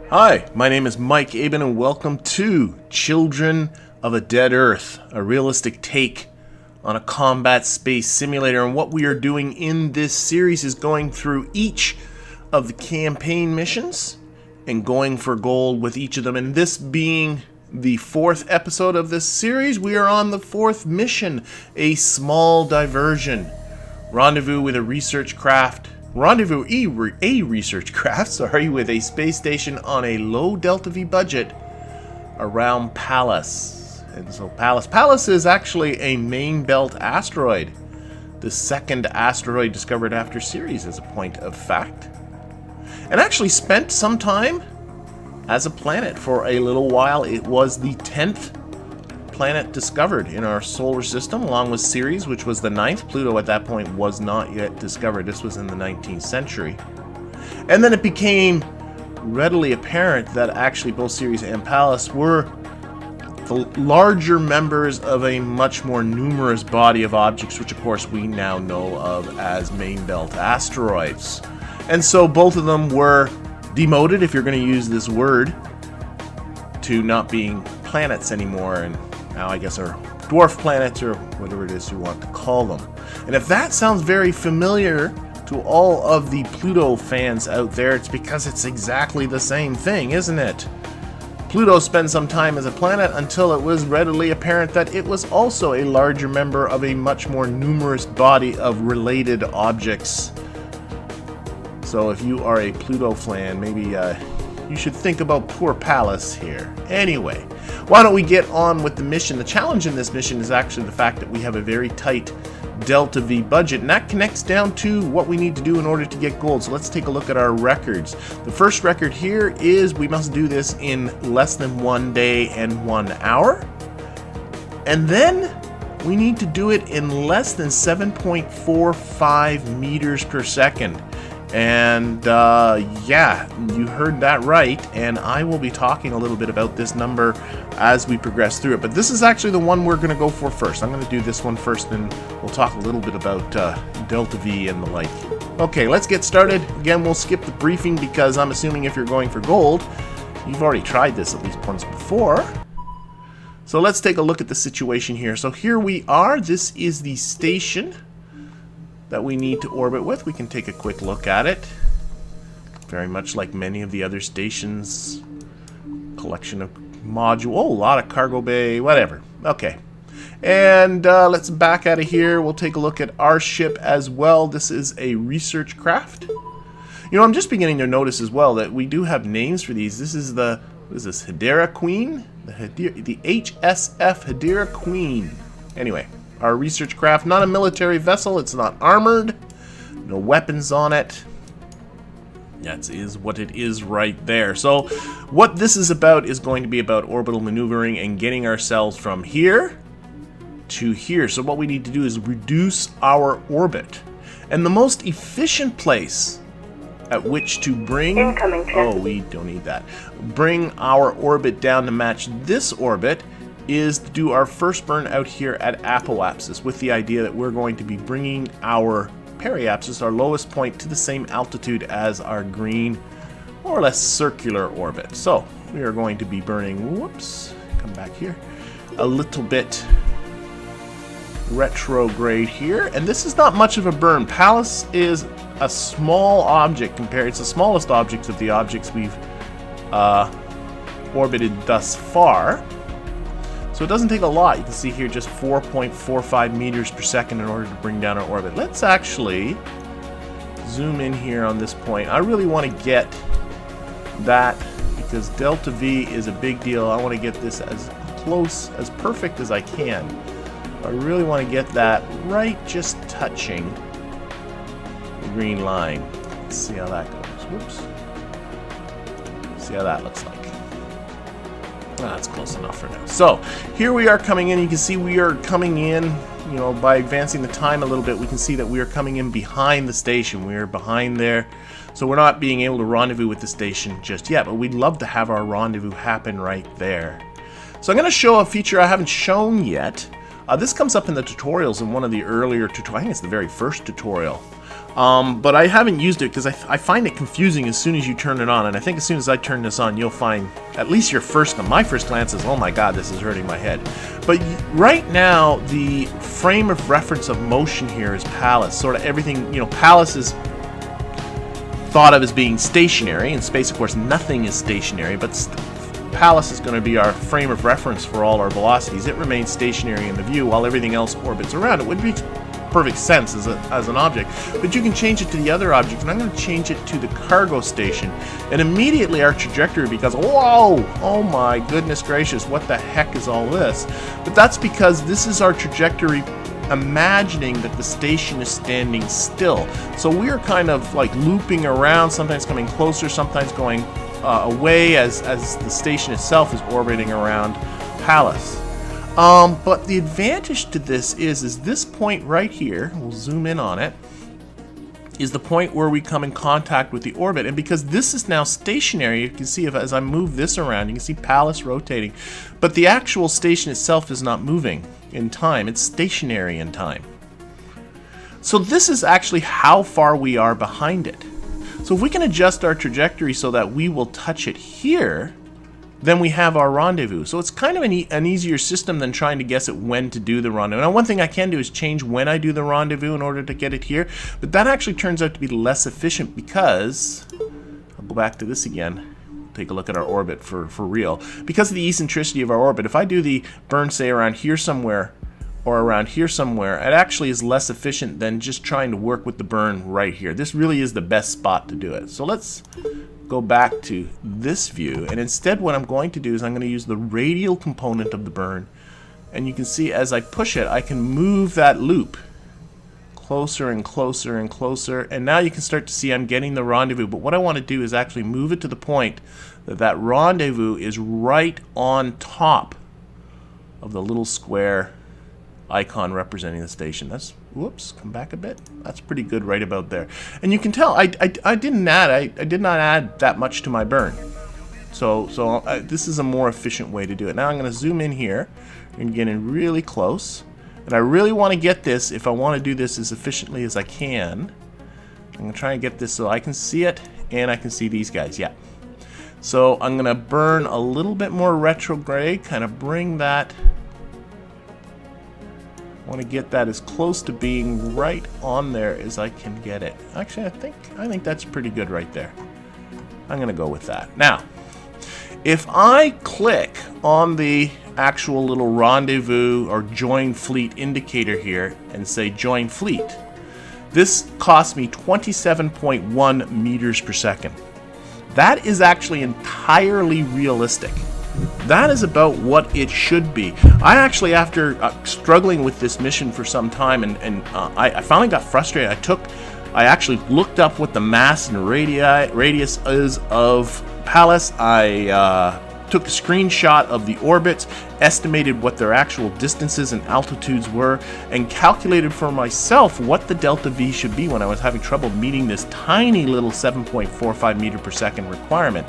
Hi, my name is Mike Aben and welcome to Children of a Dead Earth, a realistic take on a combat space simulator. And what we are doing in this series is going through each of the campaign missions and going for gold with each of them. And this being the fourth episode of this series, we are on the fourth mission, A Small Diversion. Rendezvous with a research craft. A research craft, with a space station on a low Delta V budget around Pallas. And so Pallas is actually a main belt asteroid. The second asteroid discovered after Ceres, as a point of fact. And actually spent some time as a planet for a little while. It was the 10th planet discovered in our solar system, along with Ceres, which was the 9th. Pluto at that point was not yet discovered. This was in the 19th century. And then it became readily apparent that actually both Ceres and Pallas were the larger members of a much more numerous body of objects, which of course we now know of as main belt asteroids. And so both of them were demoted, if you're going to use this word, to not being planets anymore, and now I guess are dwarf planets, or whatever it is you want to call them. And if that sounds very familiar to all of the Pluto fans out there, it's because it's exactly the same thing, isn't it? Pluto spent some time as a planet until it was readily apparent that it was also a larger member of a much more numerous body of related objects. So if you are a Pluto fan, maybe you should think about poor Pallas here. Anyway, why don't we get on with the mission? The challenge in this mission is actually the fact that we have a very tight Delta V budget, and that connects down to what we need to do in order to get gold. So let's take a look at our records. The first record here is we must do this in less than 1 day and 1 hour. And then we need to do it in less than 7.45 meters per second. And yeah, you heard that right, and I will be talking a little bit about this number as we progress through it. But this is actually the one we're going to go for first. I'm going to do this one first, and we'll talk a little bit about Delta V and the like. Okay, let's get started. Again, we'll skip the briefing because I'm assuming if you're going for gold, you've already tried this at least once before. So let's take a look at the situation here. So here we are. This is the station that we need to orbit with. We can take a quick look at it. Very much like many of the other stations. Collection of modules. Oh, a lot of cargo bay, whatever. Okay. And let's back out of here. We'll take a look at our ship as well. This is a research craft. You know, I'm just beginning to notice as well that we do have names for these. This is the, what is this, Hedera Queen? The HSF Hedera Queen. Anyway. Our research craft, not a military vessel, it's not armored, no weapons on it. That is what it is right there. So what this is about is going to be about orbital maneuvering and getting ourselves from here to here. So what we need to do is reduce our orbit. And the most efficient place at which to bring... Oh, we don't need that. Bring our orbit down to match this orbit is to do our first burn out here at apoapsis, with the idea that we're going to be bringing our periapsis, our lowest point, to the same altitude as our green, more or less circular orbit. So we are going to be burning, whoops, come back here, a little bit retrograde here, and this is not much of a burn. Pallas is a small object compared, it's the smallest object of the objects we've orbited thus far. So it doesn't take a lot. You can see here just 4.45 meters per second in order to bring down our orbit. Let's actually zoom in here on this point. I really want to get that because Delta V is a big deal. I want to get this as close, as perfect as I can. I really want to get that right just touching the green line. Let's see how that goes. Whoops. See how that looks like. That's close enough for now. So here we are coming in. You can see we are coming in, you know, by advancing the time a little bit, we can see that we are coming in behind the station. We are behind there. So we're not being able to rendezvous with the station just yet, but we'd love to have our rendezvous happen right there. So I'm going to show a feature I haven't shown yet. This comes up in the tutorials in one of the earlier tutorials. I think it's the very first tutorial. But I haven't used it because I find it confusing as soon as you turn it on. And I think as soon as I turn this on, you'll find, at least my first glance is, oh my god, this is hurting my head. But right now, the frame of reference of motion here is Pallas. Sort of everything, Pallas is thought of as being stationary. In space, of course, nothing is stationary, but Pallas is going to be our frame of reference for all our velocities. It remains stationary in the view while everything else orbits around. It would be perfect sense as an object, but you can change it to the other object, and I'm going to change it to the cargo station, and immediately our trajectory becomes, whoa, oh my goodness gracious, what the heck is all this? But that's because this is our trajectory imagining that the station is standing still. So we're kind of like looping around, sometimes coming closer, sometimes going away as the station itself is orbiting around Pallas. But the advantage to this is this point right here, we'll zoom in on it, is the point where we come in contact with the orbit. And because this is now stationary, you can see as I move this around, you can see Pallas rotating. But the actual station itself is not moving in time, it's stationary in time. So this is actually how far we are behind it. So if we can adjust our trajectory so that we will touch it here, then we have our rendezvous. So it's kind of an easier system than trying to guess at when to do the rendezvous. Now, one thing I can do is change when I do the rendezvous in order to get it here, but that actually turns out to be less efficient because, I'll go back to this again, take a look at our orbit for real. Because of the eccentricity of our orbit, if I do the burn, say, around here somewhere, or around here somewhere, it actually is less efficient than just trying to work with the burn right here. This really is the best spot to do it. So let's go back to this view, and instead what I'm going to do is I'm going to use the radial component of the burn, and you can see as I push it, I can move that loop closer and closer and closer, and now you can start to see I'm getting the rendezvous. But what I want to do is actually move it to the point that that rendezvous is right on top of the little square icon representing the station. That's, whoops, come back a bit. That's pretty good right about there. And you can tell I did not add that much to my burn. So this is a more efficient way to do it. Now I'm going to zoom in here and get in really close. And I really want to get this, if I want to do this as efficiently as I can, I'm going to try and get this so I can see it and I can see these guys. Yeah. So I'm going to burn a little bit more retrograde, kind of bring that. I want to get that as close to being right on there as I can get it. Actually, I think that's pretty good right there. I'm going to go with that. Now, if I click on the actual little rendezvous or join fleet indicator here and say join fleet, this costs me 27.1 meters per second. That is actually entirely realistic. That is about what it should be. I actually, after struggling with this mission for some time, and I finally got frustrated. I actually looked up what the mass and radius is of Pallas. I took a screenshot of the orbits, estimated what their actual distances and altitudes were, and calculated for myself what the delta V should be when I was having trouble meeting this tiny little 7.45 meter per second requirement.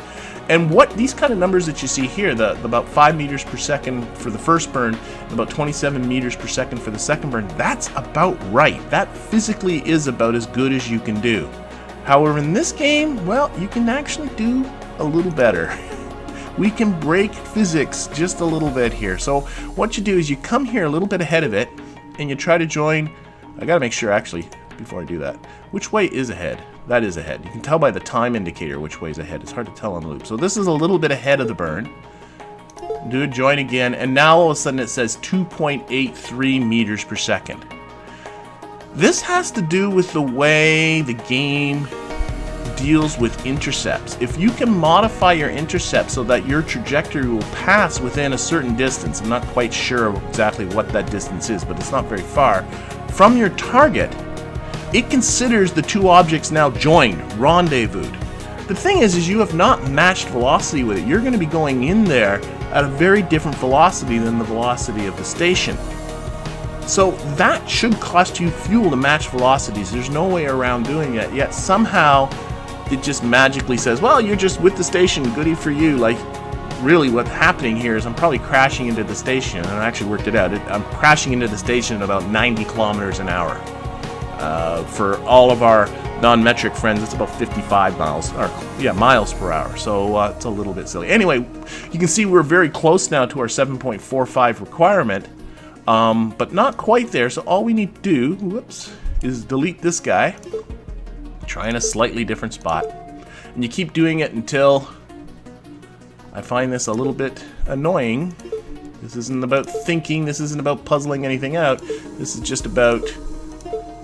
And what these kind of numbers that you see here, the about 5 meters per second for the first burn, and about 27 meters per second for the second burn, that's about right. That physically is about as good as you can do. However, in this game, well, you can actually do a little better. We can break physics just a little bit here. So what you do is you come here a little bit ahead of it, and you try to join. I gotta make sure, actually, before I do that, which way is ahead? That is ahead. You can tell by the time indicator which way is ahead. It's hard to tell on the loop. So this is a little bit ahead of the burn. Do a join again, and now all of a sudden it says 2.83 meters per second. This has to do with the way the game deals with intercepts. If you can modify your intercept so that your trajectory will pass within a certain distance, I'm not quite sure exactly what that distance is, but it's not very far, from your target, it considers the two objects now joined, rendezvoused. The thing is you have not matched velocity with it. You're going to be going in there at a very different velocity than the velocity of the station. So that should cost you fuel to match velocities. There's no way around doing it, yet somehow it just magically says, well, you're just with the station, goody for you. Like, really what's happening here is I'm probably crashing into the station, and I actually worked it out. I'm crashing into the station at about 90 kilometers an hour. For all of our non-metric friends, it's about 55 miles, or yeah, miles per hour. So it's a little bit silly. Anyway, you can see we're very close now to our 7.45 requirement, but not quite there. So all we need to do, whoops, is delete this guy. Try in a slightly different spot, and you keep doing it until I find this a little bit annoying. This isn't about thinking. This isn't about puzzling anything out. This is just about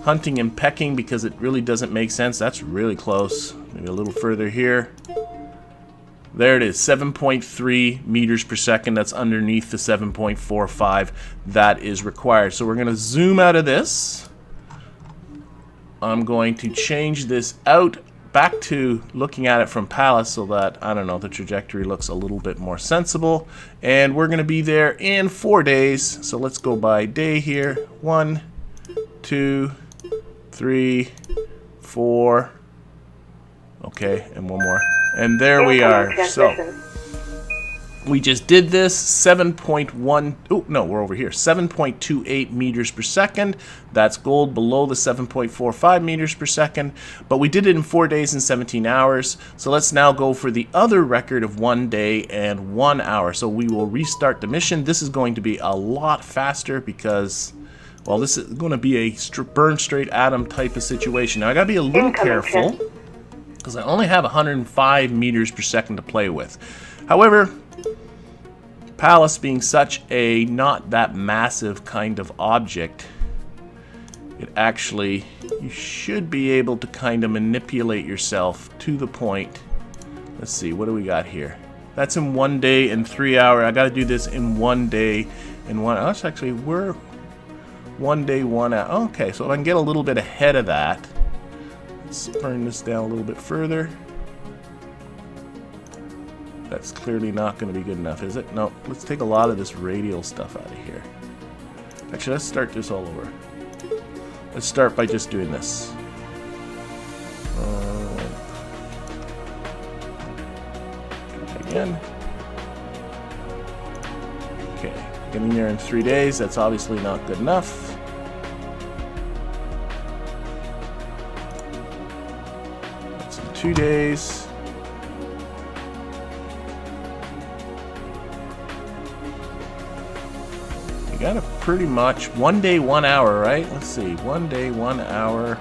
hunting and pecking, because it really doesn't make sense. That's really close. Maybe a little further here. There it is, 7.3 meters per second. That's underneath the 7.45 that is required. So we're going to zoom out of this. I'm going to change this out back to looking at it from Palace so that, I don't know, the trajectory looks a little bit more sensible. And we're going to be there in 4 days. So let's go by day here. 1, 2, 3, 4. Okay, and one more. And there we are. So we just did this. 7.1. Oh, no, we're over here. 7.28 meters per second. That's gold, below the 7.45 meters per second. But we did it in 4 days and 17 hours. So let's now go for the other record of 1 day and 1 hour. So we will restart the mission. This is going to be a lot faster because, well, this is going to be a burn straight atom type of situation. Now I gotta be a little careful because I only have 105 meters per second to play with. However, Palace being such a not that massive kind of object, it actually, you should be able to kind of manipulate yourself to the point. Let's see, what do we got here? That's in 1 day and 3 hours. I got to do this in 1 day and 1 hour. That's actually, we're 1 day, 1 hour. Okay, so if I can get a little bit ahead of that, let's burn this down a little bit further. That's clearly not going to be good enough, is it? No, let's take a lot of this radial stuff out of here. Actually, let's start this all over. Let's start by just doing this. Again. Okay, getting there in 3 days. That's obviously not good enough. That's in 2 days. Got it pretty much 1 day, 1 hour, right? Let's see, 1 day, 1 hour.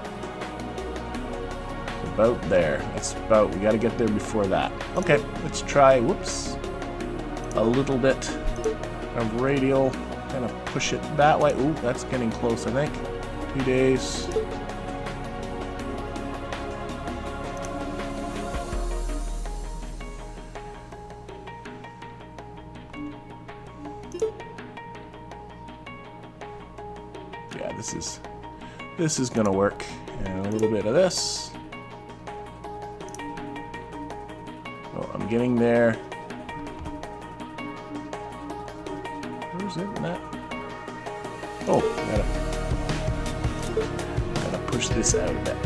About there. That's about, we got to get there before that. Okay, let's try, whoops, a little bit of radial, kind of push it that way. Ooh, that's getting close, I think. 2 days. Yeah, this is gonna work. And a little bit of this. Oh, I'm getting there. Where's it? That? Oh, gotta push this out a bit.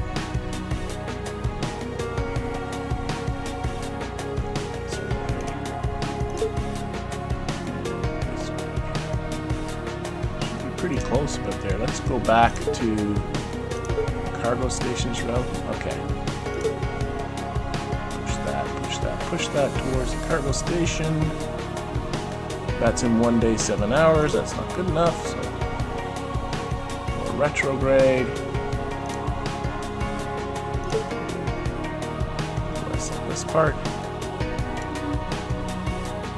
Pretty close, but there. Let's go back to cargo stations route. Okay. Push that towards the cargo station. That's in 1 day, 7 hours. That's not good enough. So more retrograde. Less of this part.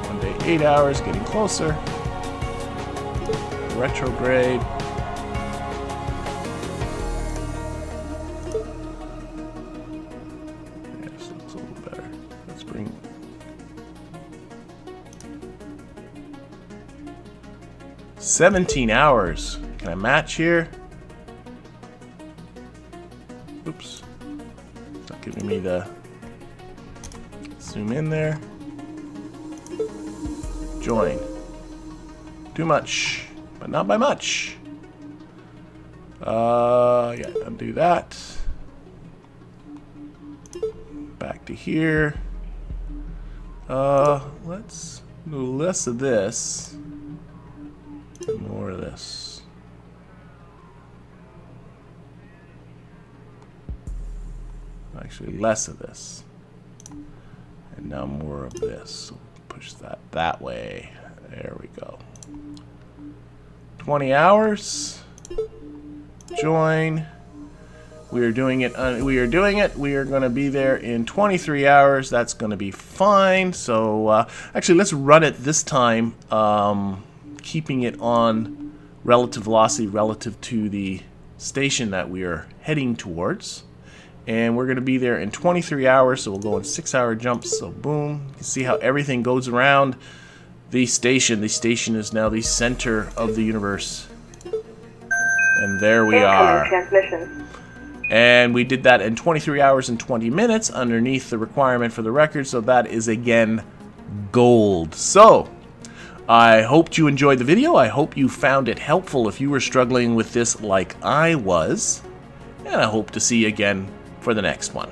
1 day, 8 hours. Getting closer. Retrograde. Yes, looks a little better. Let's bring 17 hours. Can I match here? Oops. It's not giving me the zoom in there. Join. Too much. But not by much. Yeah, undo that. Back to here. Let's do less of this. More of this. Actually, less of this. And now more of this. So push that way. There we go. 20 hours. Join. We are doing it. We are going to be there in 23 hours. That's going to be fine. So actually, let's run it this time, keeping it on relative velocity relative to the station that we are heading towards. And we're going to be there in 23 hours. So we'll go in 6-hour jumps. So boom. You can see how everything goes around the station. The station is now the center of the universe. And there we are. Transmission. And we did that in 23 hours and 20 minutes underneath the requirement for the record. So that is, again, gold. So I hoped you enjoyed the video. I hope you found it helpful if you were struggling with this like I was. And I hope to see you again for the next one.